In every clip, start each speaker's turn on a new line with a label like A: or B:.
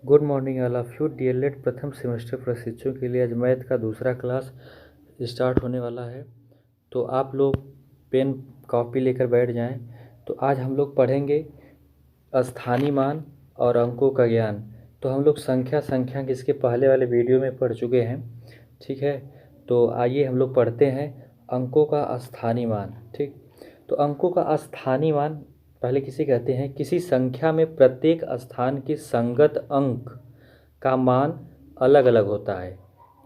A: Good morning all of you. DElEd प्रथम semester प्रशिक्षुओं के लिए आज मैथ का दूसरा क्लास स्टार्ट होने वाला है। तो आप लोग पेन कॉपी लेकर बैठ जाएं। तो आज हम लोग पढ़ेंगे स्थानीय मान और अंकों का ज्ञान। तो हम लोग संख्या के इसके पहले वाले वीडियो में पढ़ चुके हैं, ठीक है। तो आइए हम लोग पढ़ते हैं अंकों का स्थानीय मान। ठीक, तो अंकों का स्थानीय मान पहले किसे कहते हैं? किसी संख्या में प्रत्येक स्थान के संगत अंक का मान अलग अलग होता है,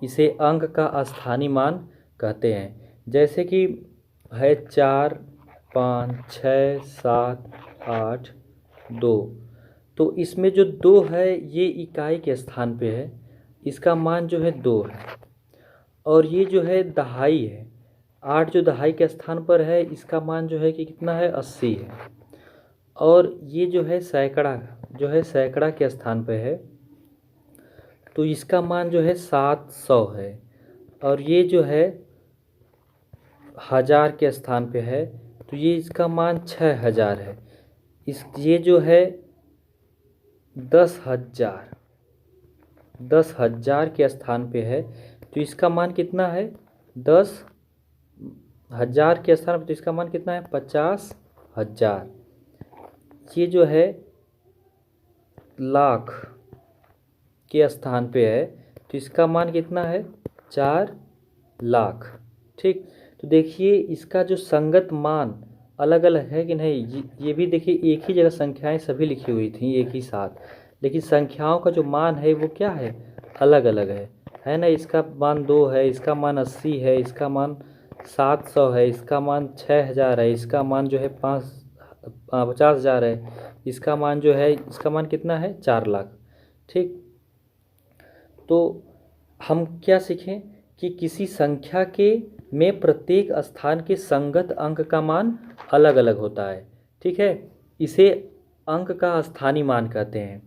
A: इसे अंक का स्थानीय मान कहते हैं। जैसे कि है 4, 5, 6, 7, 8, 2। तो इसमें जो 2 है ये इकाई के स्थान पे है, इसका मान जो है 2 है। और ये जो है दहाई है, 8 जो दहाई के स्थान पर है इसका मान जो है कि कितना है? 80 है। और ये जो है सैकड़ा, जो है सैकड़ा के स्थान पे है, तो इसका मान जो है 700 है। और ये जो है हज़ार के स्थान पे है, तो ये इसका मान 6000 है। ये जो है 10,000 के स्थान पे है, तो इसका मान कितना है? 10,000 के स्थान पर तो इसका मान कितना है? 50,000। ये जो है लाख के स्थान पे है, तो इसका मान कितना है? 4 लाख। ठीक, तो देखिए इसका जो संगत मान अलग अलग है कि नहीं। ये भी देखिए एक ही जगह संख्याएं सभी लिखी हुई थी एक ही साथ, लेकिन संख्याओं का जो मान है वो क्या है? अलग अलग है ना। इसका मान 2 है, इसका मान 80 है, इसका मान 700 है, इसका मान 6000 है, इसका मान जो है 50,000 है, इसका मान जो है, इसका मान कितना है? 4 लाख। ठीक, तो हम क्या सीखें कि किसी संख्या के में प्रत्येक स्थान के संगत अंक का मान अलग अलग होता है, ठीक है। इसे अंक का स्थानीय मान कहते हैं।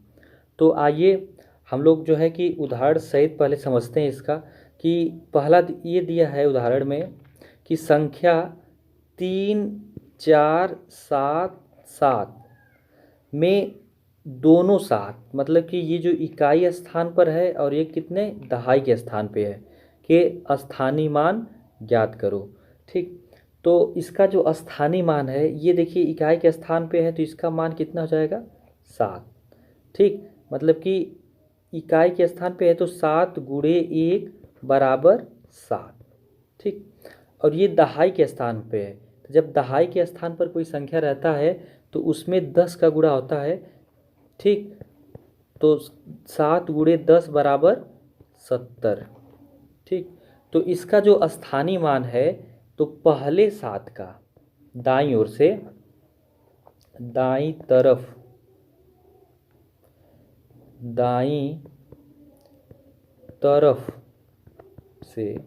A: तो आइए हम लोग जो है कि उदाहरण सहित पहले समझते हैं इसका। कि पहला ये दिया है उदाहरण में कि संख्या 3, 4, 7, 7 में दोनों सात, मतलब कि ये जो इकाई स्थान पर है और ये कितने दहाई के स्थान पे है, के स्थानीय मान ज्ञात करो। ठीक, तो इसका जो स्थानीय मान है ये देखिए इकाई के स्थान पे है, तो इसका मान कितना हो जाएगा? 7। ठीक, मतलब कि इकाई के स्थान पे है तो 7 गुणे 1 बराबर 7। ठीक, और ये दहाई के स्थान पे है, तो जब दहाई के स्थान पर कोई संख्या रहता है तो उसमें 10 का गुणा होता है। ठीक, तो 7 गुणे 10 बराबर 70। ठीक, तो इसका जो स्थानीय मान है, तो पहले 7 का दाईं ओर से, दाईं तरफ, दाईं तरफ से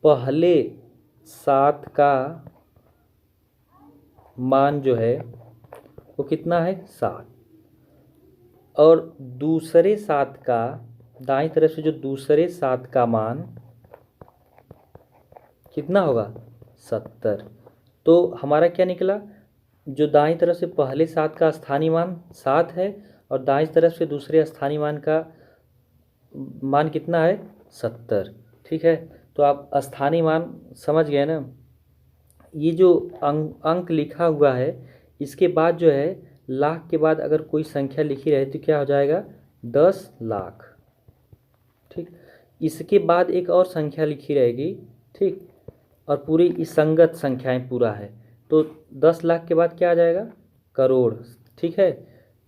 A: पहले 7 का मान जो है वो कितना है? 7। और दूसरे 7 का, दाईं तरफ से जो दूसरे 7 का मान कितना होगा? 70। तो हमारा क्या निकला? जो दाईं तरफ से पहले 7 का स्थानीय मान 7 है और दाईं तरफ से दूसरे स्थानीय मान का मान कितना है? 70। ठीक है, तो आप स्थानीय मान समझ गए ना। ये जो अंक लिखा हुआ है, इसके बाद जो है लाख के बाद अगर कोई संख्या लिखी रहे तो क्या हो जाएगा? 10 लाख। ठीक, इसके बाद एक और संख्या लिखी रहेगी, ठीक, और पूरी इस संगत संख्याएं पूरा है, तो 10 लाख के बाद क्या आ जाएगा? करोड़। ठीक है,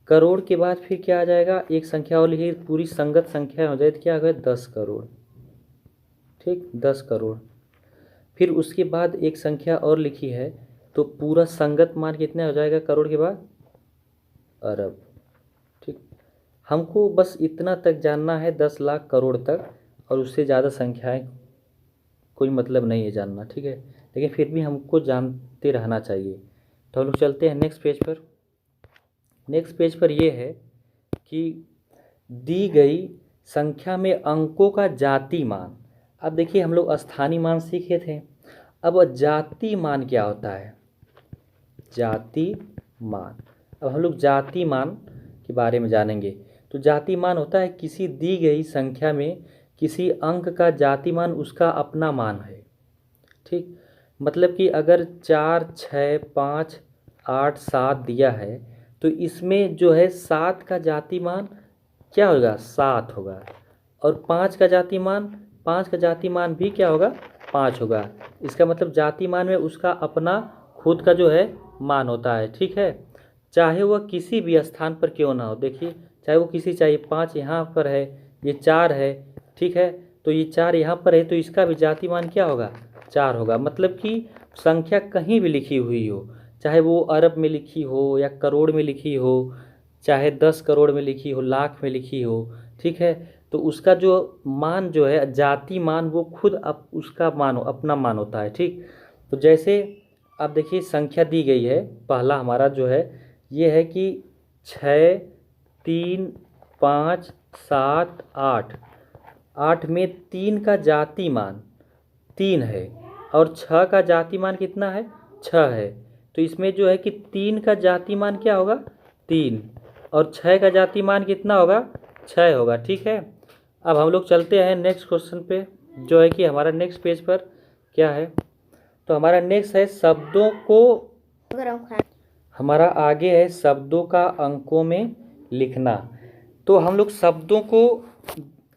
A: करोड़ के बाद फिर क्या आ जाएगा? एक संख्या और लिखी, पूरी संगत संख्या हो जाए तो क्या आ गया? 10 करोड़। ठीक, 10 करोड़। फिर उसके बाद एक संख्या और लिखी है, तो पूरा संगत मान कितना हो जाएगा करोड़ के बाद? अरब। ठीक, हमको बस इतना तक जानना है, 10 लाख करोड़ तक, और उससे ज़्यादा संख्याएं कोई मतलब नहीं है जानना, ठीक है। लेकिन फिर भी हमको जानते रहना चाहिए। तो हम लोग चलते हैं नेक्स्ट पेज पर। नेक्स्ट पेज पर ये है कि दी गई संख्या में अंकों का जाति मान। अब देखिए हम लोग स्थानीय मान सीखे थे, अब जाति मान क्या होता है? जाति मान। अब हम लोग जाति मान के बारे में जानेंगे। तो जातिमान होता है किसी दी गई संख्या में किसी अंक का जातिमान उसका अपना मान है। ठीक, मतलब कि अगर 4, 6, 5, 8, 7 दिया है तो इसमें जो है 7 का जातिमान क्या होगा, 7 होगा। और 5 का जातिमान भी क्या होगा, 5 होगा। इसका मतलब जातिमान में उसका अपना खुद का जो है मान होता है। ठीक है, चाहे वह किसी भी स्थान पर क्यों ना हो। देखिए, चाहे वो किसी, चाहे 5 यहाँ पर है, ये 4 है, ठीक है, तो ये 4 यहाँ पर है तो इसका भी जातिमान क्या होगा, 4 होगा। मतलब कि संख्या कहीं भी लिखी हुई हो, चाहे वो अरब में लिखी हो या करोड़ में लिखी हो, चाहे 10 करोड़ में लिखी हो, लाख में लिखी हो, ठीक है, तो उसका जो मान जो है जाति मान वो खुद उसका मान अपना मान होता है। ठीक, तो जैसे अब देखिए संख्या दी गई है, पहला हमारा जो है ये है कि 6, 3, 5, 7, 8, 8 में 3 का जाति मान 3 है और 6 का जाति मान कितना है, 6 है। तो इसमें जो है कि 3 का जाति मान क्या होगा, 3, और 6 का जाति मान कितना होगा, 6 होगा। ठीक है, अब हम लोग चलते हैं नेक्स्ट क्वेश्चन पे, जो है कि हमारा नेक्स्ट पेज पर क्या है। तो हमारा नेक्स्ट है शब्दों को, हमारा आगे है शब्दों का अंकों में लिखना। तो हम लोग शब्दों को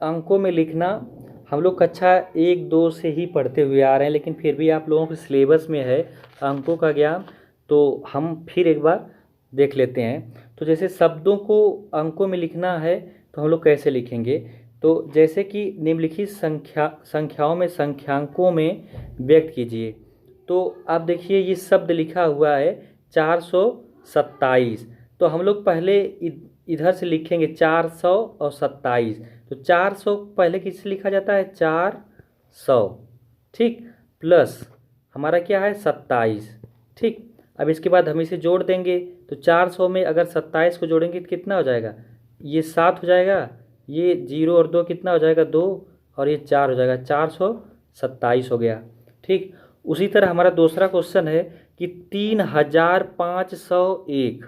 A: अंकों में लिखना हम लोग कक्षा 1, 2 से ही पढ़ते हुए आ रहे हैं, लेकिन फिर भी आप लोगों के सिलेबस में है अंकों का ज्ञान, तो हम फिर एक बार देख लेते हैं। तो जैसे शब्दों को अंकों में लिखना है तो हम लोग कैसे लिखेंगे, तो जैसे कि निम्नलिखित संख्याओं में संख्यांकों में व्यक्त कीजिए। तो आप देखिए ये शब्द लिखा हुआ है 427, तो हम लोग पहले इधर से लिखेंगे 427। तो 400 पहले किससे लिखा जाता है, 400, ठीक, प्लस हमारा क्या है 27। ठीक, अब इसके बाद हम इसे जोड़ देंगे, तो 400 में अगर 27 को जोड़ेंगे तो कितना हो जाएगा, ये 7 हो जाएगा, ये 0 और 2 कितना हो जाएगा, 2, और ये 4 हो जाएगा, 427 हो गया। ठीक, उसी तरह हमारा दूसरा क्वेश्चन है कि 3501।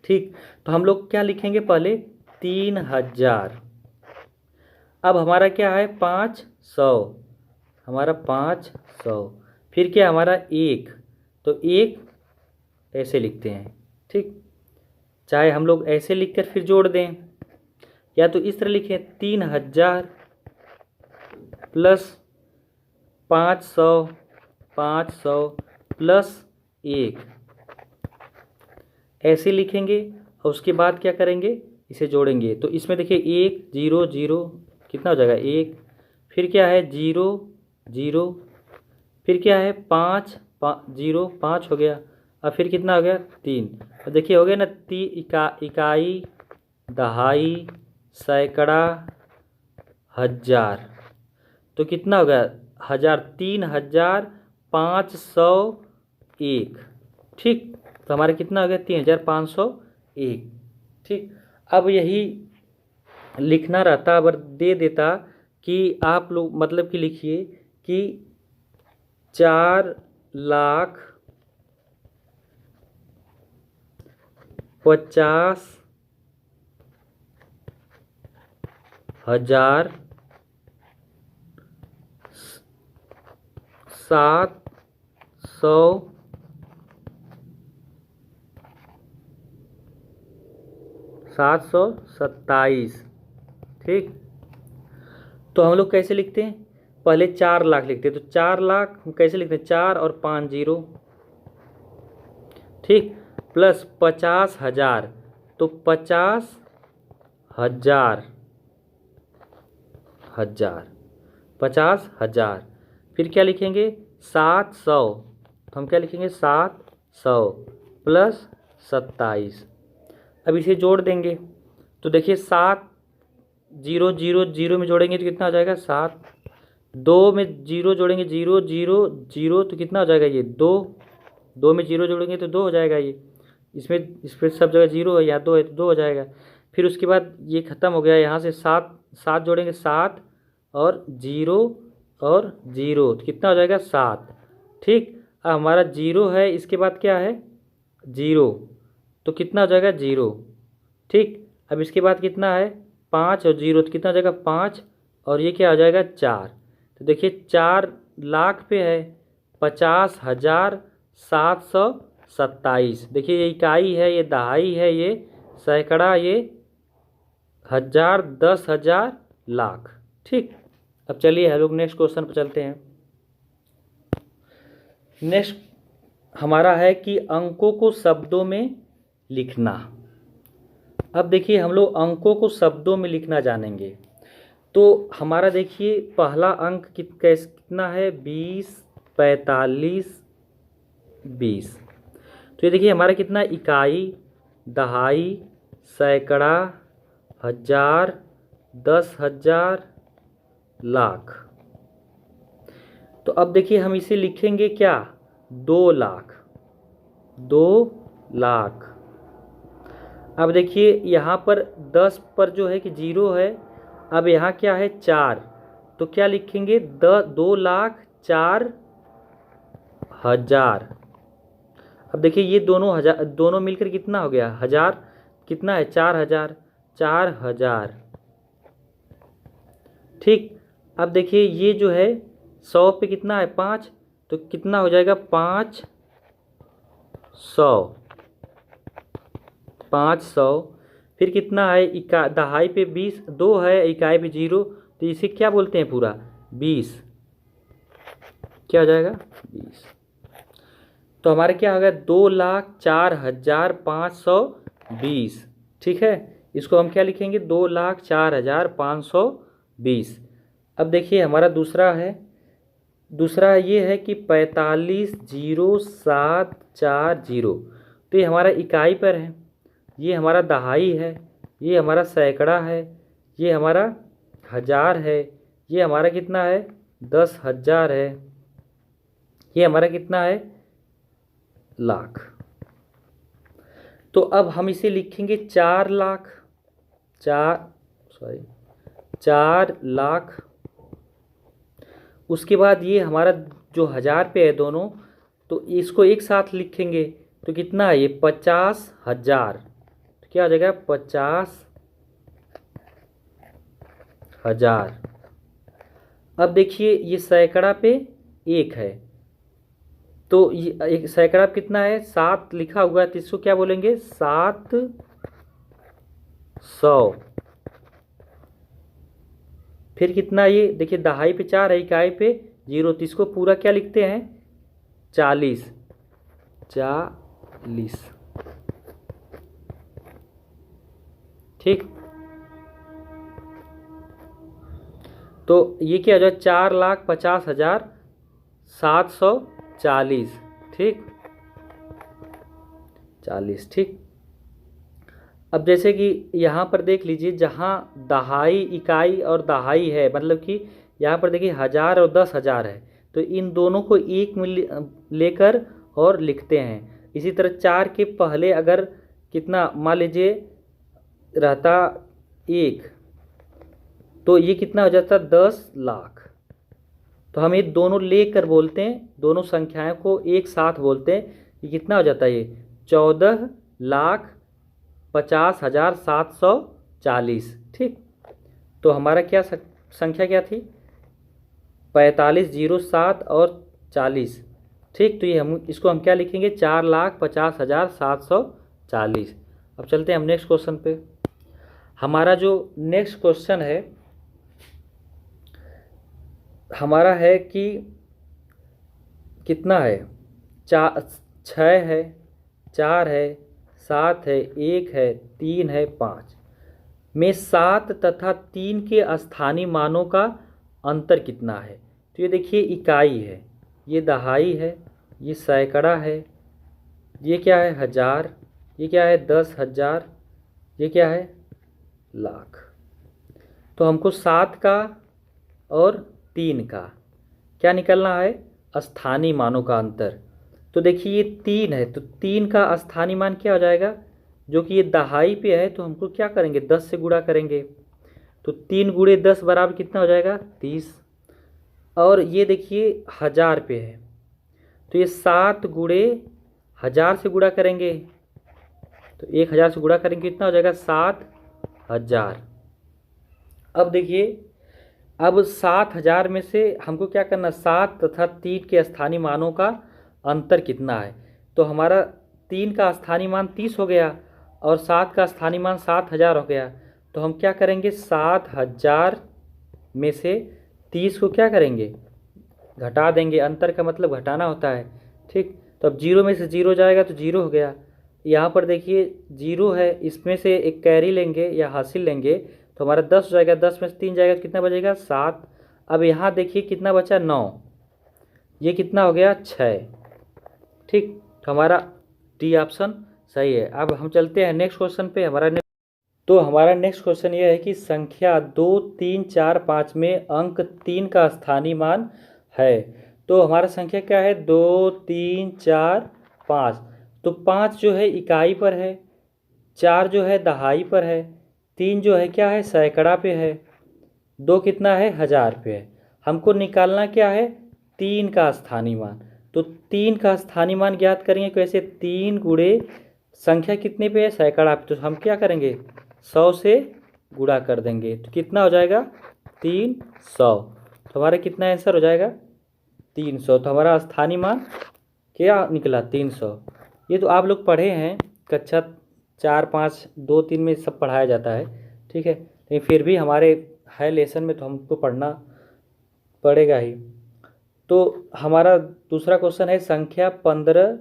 A: ठीक, तो हम लोग क्या लिखेंगे, पहले 3000, अब हमारा क्या है 500, हमारा 500, फिर क्या हमारा 1, तो 1 ऐसे लिखते हैं। ठीक, चाहे हम लोग ऐसे लिखकर फिर जोड़ दें, या तो इस तरह लिखें 3000 प्लस 500, 500 प्लस 1, ऐसे लिखेंगे। और उसके बाद क्या करेंगे, इसे जोड़ेंगे, तो इसमें देखिए 1, 0, 0 कितना हो जाएगा 1, फिर क्या है 0, 0, फिर क्या है 5, 0, 5 हो गया, और फिर कितना हो गया 3। और देखिए हो गया ना, इकाई, दहाई, सैकड़ा, हजार, तो कितना हो गया 1000, 3501। ठीक, तो हमारे कितना हो गया 3501। ठीक, अब यही लिखना रहता, अगर दे देता कि आप लोग मतलब कि लिखिए कि 4,50,000 727। ठीक, तो हम लोग कैसे लिखते हैं, पहले 4 लाख लिखते हैं, तो 4 लाख हम कैसे लिखते हैं, 4 और 5 0, ठीक, प्लस 50,000, तो 50,000, 50,000, फिर क्या लिखेंगे 700, तो हम क्या लिखेंगे 700 प्लस 27। अब इसे जोड़ देंगे, तो देखिए 7, 0, 0, 0 में जोड़ेंगे तो कितना हो जाएगा 7, 2 में 0 जोड़ेंगे 0, 0, 0, तो कितना हो जाएगा ये 2, 2 में 0 जोड़ेंगे तो 2 हो जाएगा ये, इस पर सब जगह 0 है, या 2 है तो 2 हो जाएगा। फिर उसके बाद ये ख़त्म हो गया, यहाँ से 7 जोड़ेंगे 7 और 0 और 0, तो कितना हो जाएगा 7। ठीक, अब हमारा 0 है, इसके बाद क्या है 0, तो कितना हो जाएगा 0। ठीक, अब इसके बाद कितना है 5 और 0 तो कितना हो जाएगा 5 और ये क्या हो जाएगा 4। तो देखिए 4 लाख पे है 50,727। देखिए ये इकाई है, ये दहाई है, ये सैकड़ा, ये हजार, 10,000, लाख। ठीक, अब चलिए हम लोग नेक्स्ट क्वेश्चन पर चलते हैं। नेक्स्ट हमारा है कि अंकों को शब्दों में लिखना। अब देखिए हम लोग अंकों को शब्दों में लिखना जानेंगे। तो हमारा देखिए पहला अंक कितना है 20, 45, 20। तो ये देखिए हमारा कितना इकाई, दहाई, सैकड़ा, हजार, 10,000, लाख। तो अब देखिए हम इसे लिखेंगे क्या 2 लाख, 2 लाख। अब देखिए यहाँ पर 10 पर जो है कि 0 है, अब यहाँ क्या है 4, तो क्या लिखेंगे 2,04,000। अब देखिए ये दोनों मिलकर कितना हो गया हजार, कितना है 4,000, 4,000। ठीक, अब देखिए ये जो है 100 पे कितना है 5, तो कितना हो जाएगा 500, 500। फिर कितना है दहाई पे 20, 2 है, इकाई पे 0, तो इसे क्या बोलते हैं पूरा 20। क्या हो जाएगा 20। तो हमारे क्या हो गया 2,04,520। ठीक है, इसको हम क्या लिखेंगे 2,04,520। अब देखिए हमारा दूसरा ये है कि 45,07,40। तो ये हमारा इकाई पर है, ये हमारा दहाई है, ये हमारा सैकड़ा है, ये हमारा हजार है, ये हमारा कितना है 10,000 है, ये हमारा कितना है लाख। तो अब हम इसे लिखेंगे 4 लाख, 4 लाख। उसके बाद ये हमारा जो हजार पे है दोनों, तो इसको एक साथ लिखेंगे तो कितना है ये 50,000। तो क्या हो जाएगा 50,000। अब देखिए ये सैकड़ा पे 1 है, तो ये एक सैकड़ा कितना है 7 लिखा हुआ है, तो इसको क्या बोलेंगे 700। फिर कितना ये देखिए दहाई पे 4 है, इकाई पे 0, तो इसको पूरा क्या लिखते हैं 40, 40। ठीक, तो ये क्या हो जाए 4,50,740। ठीक, 40। ठीक, अब जैसे कि यहाँ पर देख लीजिए जहाँ दहाई, इकाई और दहाई है, मतलब कि यहाँ पर देखिए हजार और 10,000 है, तो इन दोनों को एक में लेकर और लिखते हैं। इसी तरह 4 के पहले अगर कितना मान लीजिए रहता 1, तो ये कितना हो जाता 10 लाख। तो हम ये दोनों लेकर बोलते हैं, दोनों संख्याओं को एक साथ बोलते हैं, ये कितना हो जाता है ये 14,50,740। ठीक, तो हमारा क्या संख्या क्या थी 45,07 और 40। ठीक, तो ये इसको हम क्या लिखेंगे 4,50,740। अब चलते हैं हम नेक्स्ट क्वेश्चन पे। हमारा जो नेक्स्ट क्वेश्चन है हमारा है कि कितना है 6 है, 4 है, 7 है, 1 है, 3 है, 5 में 7 तथा 3 के स्थानीय मानों का अंतर कितना है। तो ये देखिए इकाई है, ये दहाई है, ये सैकड़ा है, ये क्या है हजार, ये क्या है 10,000, ये क्या है लाख। तो हमको 7 का और 3 का क्या निकलना है स्थानीय मानों का अंतर। तो देखिए ये 3 है, तो 3 का स्थानीय मान क्या हो जाएगा, जो कि ये दहाई पे है, तो हमको क्या करेंगे 10 से गुणा करेंगे, तो 3 गुणे 10 बराबर कितना हो जाएगा 30। और ये देखिए हजार पे है, तो ये 7 गुणे 1000 से गुणा करेंगे, तो 1,000 से गुणा करेंगे कितना हो जाएगा 7 हजार। अब देखिए, अब 7,000 में से हमको क्या करना, 7 तथा 3 के स्थानीय मानों का अंतर कितना है। तो हमारा 3 का स्थानीय मान 30 हो गया और 7 का स्थानीय मान 7,000 हो गया। तो हम क्या करेंगे, 7,000 में से 30 को क्या करेंगे, घटा देंगे। अंतर का मतलब घटाना होता है, ठीक। तो अब 0 में से 0 जाएगा तो 0 हो गया। यहाँ पर देखिए 0 है, इसमें से एक कैरी लेंगे या हासिल लेंगे तो हमारा 10 हो जाएगा। 10 में से 3 जाएगा तो कितना बचेगा, 7। अब यहाँ देखिए कितना बचा, 9। ये कितना हो गया, 6, ठीक। तो हमारा डी ऑप्शन सही है। अब हम चलते हैं नेक्स्ट क्वेश्चन पे। हमारा नेक्स्ट क्वेश्चन ये है कि संख्या 2, 3, 4, 5 में अंक 3 का स्थानीय मान है। तो हमारा संख्या क्या है, 2, 3, 4, 5। तो 5 जो है इकाई पर है, 4 जो है दहाई पर है, 3 जो है क्या है, सैकड़ा पे है, 2 कितना है, हजार पे है। हमको निकालना क्या है, 3 का स्थानीय मान। तो 3 का स्थानीय मान ज्ञात करेंगे कैसे, 3 गुणे संख्या कितने पे है, सैकड़ा पे। तो हम क्या करेंगे, 100 से गुणा कर देंगे तो कितना हो जाएगा, 300। तो हमारा कितना आंसर हो जाएगा, 300। तो हमारा स्थानीय मान क्या निकला, 300। ये तो आप लोग पढ़े हैं, कक्षा 4, 5, 2, 3 में सब पढ़ाया जाता है, ठीक है। लेकिन फिर भी हमारे है लेसन में तो हमको पढ़ना पड़ेगा ही। तो हमारा दूसरा क्वेश्चन है संख्या 15,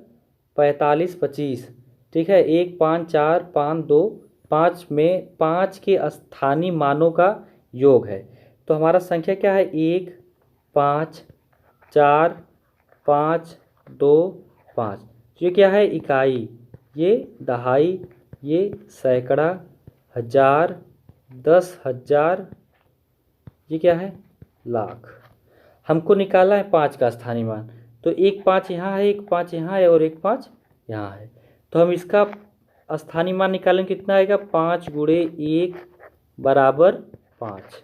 A: 45, 25, ठीक है। 1, 5, 4, 5, 2, 5 में 5 के स्थानीय मानों का योग है। तो हमारा संख्या क्या है, 1, 5, 4, 5, 2, 5। ये क्या है, इकाई, ये दहाई, ये सैकड़ा, हजार, 10,000, ये क्या है, लाख। हमको निकालना है 5 का स्थानीय मान। तो 1 5 यहाँ है, 1 5 यहाँ है और 1 5 यहाँ है। तो हम इसका स्थानीय मान निकालें, कितना आएगा, 5 गुणे 1 बराबर 5।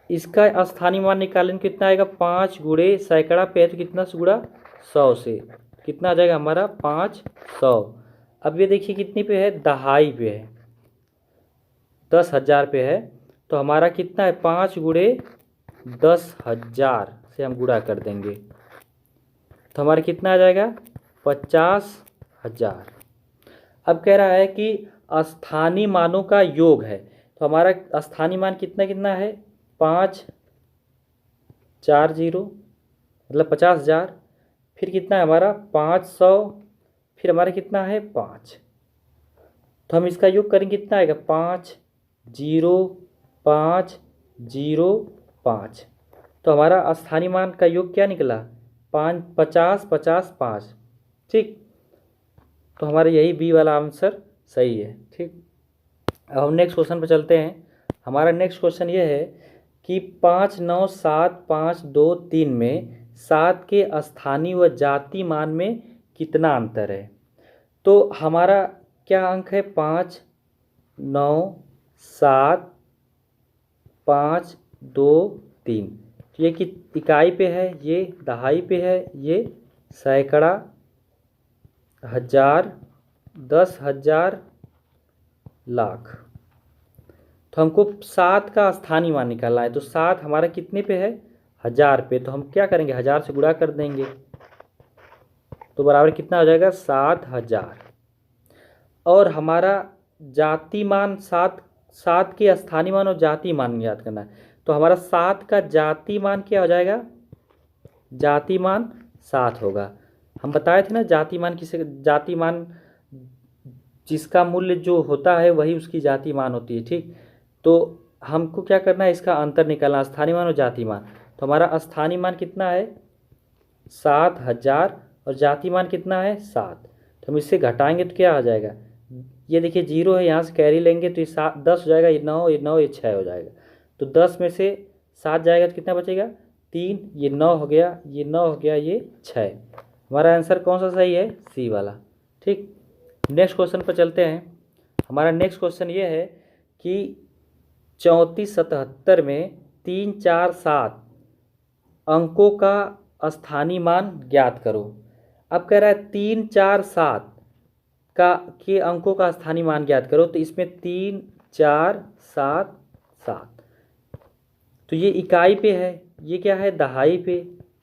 A: इसका स्थानीय मान निकालें कितना आएगा, 5 गुणे सैकड़ा पे है तो कितना से गुणा, 100 से, कितना आ जाएगा हमारा, 500। अब ये देखिए कितनी पे है, दहाई पे है, 10,000 पे है। तो हमारा कितना है, 5 गुणे 10,000 से हम गुणा कर देंगे तो हमारा कितना आ जाएगा, 50,000। अब कह रहा है कि स्थानीय मानों का योग है। तो हमारा स्थानीय मान कितना कितना है, 5 4 0 मतलब 50,000। फिर कितना है हमारा, 500। फिर हमारा कितना है, 5। तो हम इसका योग करेंगे, कितना आएगा, 5 0 5 0 5। तो हमारा स्थानीय मान का योग क्या निकला, 5 50 50 5, ठीक। तो हमारा यही बी वाला आंसर सही है, ठीक। अब हम नेक्स्ट क्वेश्चन पर चलते हैं। हमारा नेक्स्ट क्वेश्चन ये है कि 5 9 7 5 2 3 में 7 के स्थानीय व जाति मान में कितना अंतर है। तो हमारा क्या अंक है, 5 9 7 5 2 3। तो ये कि इकाई पे है, ये दहाई पे है, ये सैकड़ा, हजार, 10,000, लाख। तो हमको 7 का स्थानीय मान निकालना है। तो 7 हमारा कितने पे है, 1000 पे। तो हम क्या करेंगे, 1000 से गुणा कर देंगे तो बराबर कितना हो जाएगा, 7,000। और हमारा जाति मान 7 के स्थानीय मान और जाति मान याद करना है। तो हमारा 7 का जाति मान क्या हो जाएगा, जाति मान 7 होगा। हम बताए थे ना, जाति मान किसे, जाति मान जिसका मूल्य जो होता है वही उसकी जाति मान होती है, ठीक। तो हमको क्या करना है, इसका अंतर निकालना, स्थानीय मान और जाति मान। तो हमारा स्थानीय मान कितना है, 7,000 और जाति मान कितना है, 7। तो हम इससे घटाएंगे तो क्या आ जाएगा, ये देखिए 0 है, यहाँ से कैरी लेंगे तो ये 10 हो जाएगा, ये 9 ये 9 ये 6 हो जाएगा। तो 10 में से 7 जाएगा तो कितना बचेगा, 3, ये 9 हो गया, ये 9 हो गया, ये 6। हमारा आंसर कौन सा सही है, सी वाला, ठीक। नेक्स्ट क्वेश्चन पर चलते हैं। हमारा नेक्स्ट क्वेश्चन ये है कि 34 77 में 3 4 7 अंकों का स्थानीय मान ज्ञात करो। अब कह रहा है 3 4 7 के अंकों का स्थानीय मान ज्ञात करो। तो इसमें 3 4 7 7। तो ये इकाई पे है, ये क्या है दहाई पे,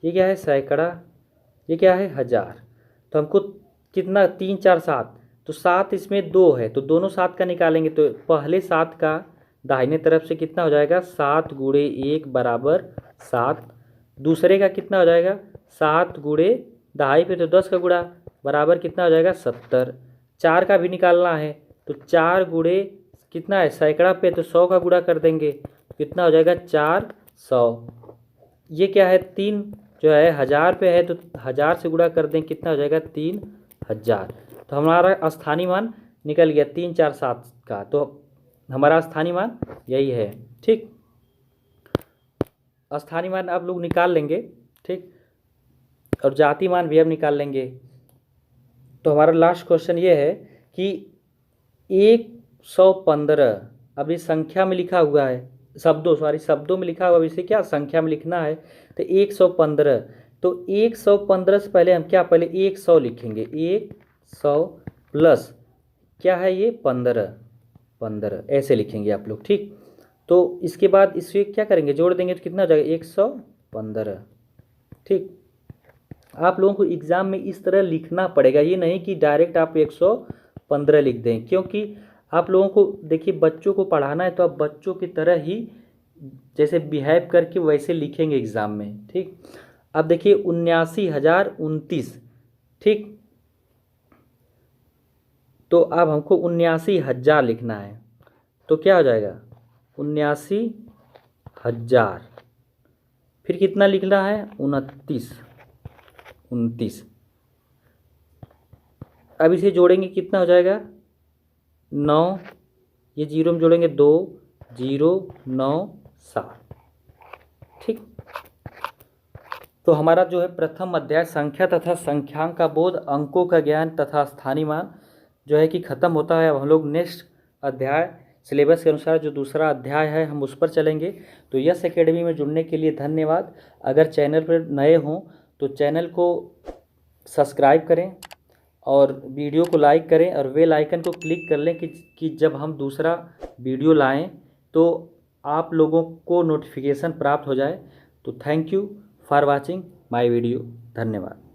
A: ये क्या है सैकड़ा, ये क्या है हज़ार। तो हमको कितना 3 4 7, तो 7 इसमें 2 है तो दोनों 7 का निकालेंगे। तो पहले 7 का दाहिने तरफ से कितना हो जाएगा 7 गुणे 1 बराबर 7। दूसरे का कितना हो जाएगा 7 गुणे दहाई पे तो 10 का गुणा बराबर कितना हो जाएगा 70। 4 का भी निकालना है तो 4 गुणे कितना है सैकड़ा पे तो 100 का गुणा कर देंगे, कितना हो जाएगा 400। ये क्या है 3 जो है हज़ार पे है तो 1000 से गुणा कर दें, कितना हो जाएगा 3000। तो हमारा स्थानीय मान निकल गया 3 4 7 का। तो हमारा स्थानीय मान यही है। ठीक, स्थानीय मान आप लोग निकाल लेंगे। ठीक, और जाति मान भी हम निकाल लेंगे। तो हमारा लास्ट क्वेश्चन ये है कि 115, अब ये संख्या में लिखा हुआ है, शब्दों में लिखा हुआ है, इसे क्या संख्या में लिखना है। तो 115, तो 115 से पहले हम क्या पहले 100 लिखेंगे, 100 प्लस क्या है ये 15 ऐसे लिखेंगे आप लोग। ठीक, तो इसके बाद इससे क्या करेंगे जोड़ देंगे तो कितना हो जाएगा 115। ठीक, आप लोगों को एग्ज़ाम में इस तरह लिखना पड़ेगा, ये नहीं कि डायरेक्ट आप 115 लिख दें, क्योंकि आप लोगों को देखिए बच्चों को पढ़ाना है तो आप बच्चों की तरह ही जैसे बिहेव करके वैसे लिखेंगे एग्ज़ाम में। ठीक, अब देखिए 79,029। ठीक, तो अब हमको 79,000 लिखना है तो क्या हो जाएगा 79,000, फिर कितना लिखना है 29। अब इसे जोड़ेंगे कितना हो जाएगा 9, ये जीरो में जोड़ेंगे 2 0 9 7। ठीक, तो हमारा जो है प्रथम अध्याय संख्या तथा संख्यांक का बोध, अंकों का ज्ञान तथा स्थानीय मान जो है कि ख़त्म होता है। अब हम लोग नेक्स्ट अध्याय सिलेबस के अनुसार जो दूसरा अध्याय है हम उस पर चलेंगे। तो यस एकेडमी में जुड़ने के लिए धन्यवाद। अगर चैनल पर नए हों तो चैनल को सब्सक्राइब करें और वीडियो को लाइक करें और बेल आइकन को क्लिक कर लें कि जब हम दूसरा वीडियो लाएं तो आप लोगों को नोटिफिकेशन प्राप्त हो जाए। तो thank you for watching my video, धन्यवाद।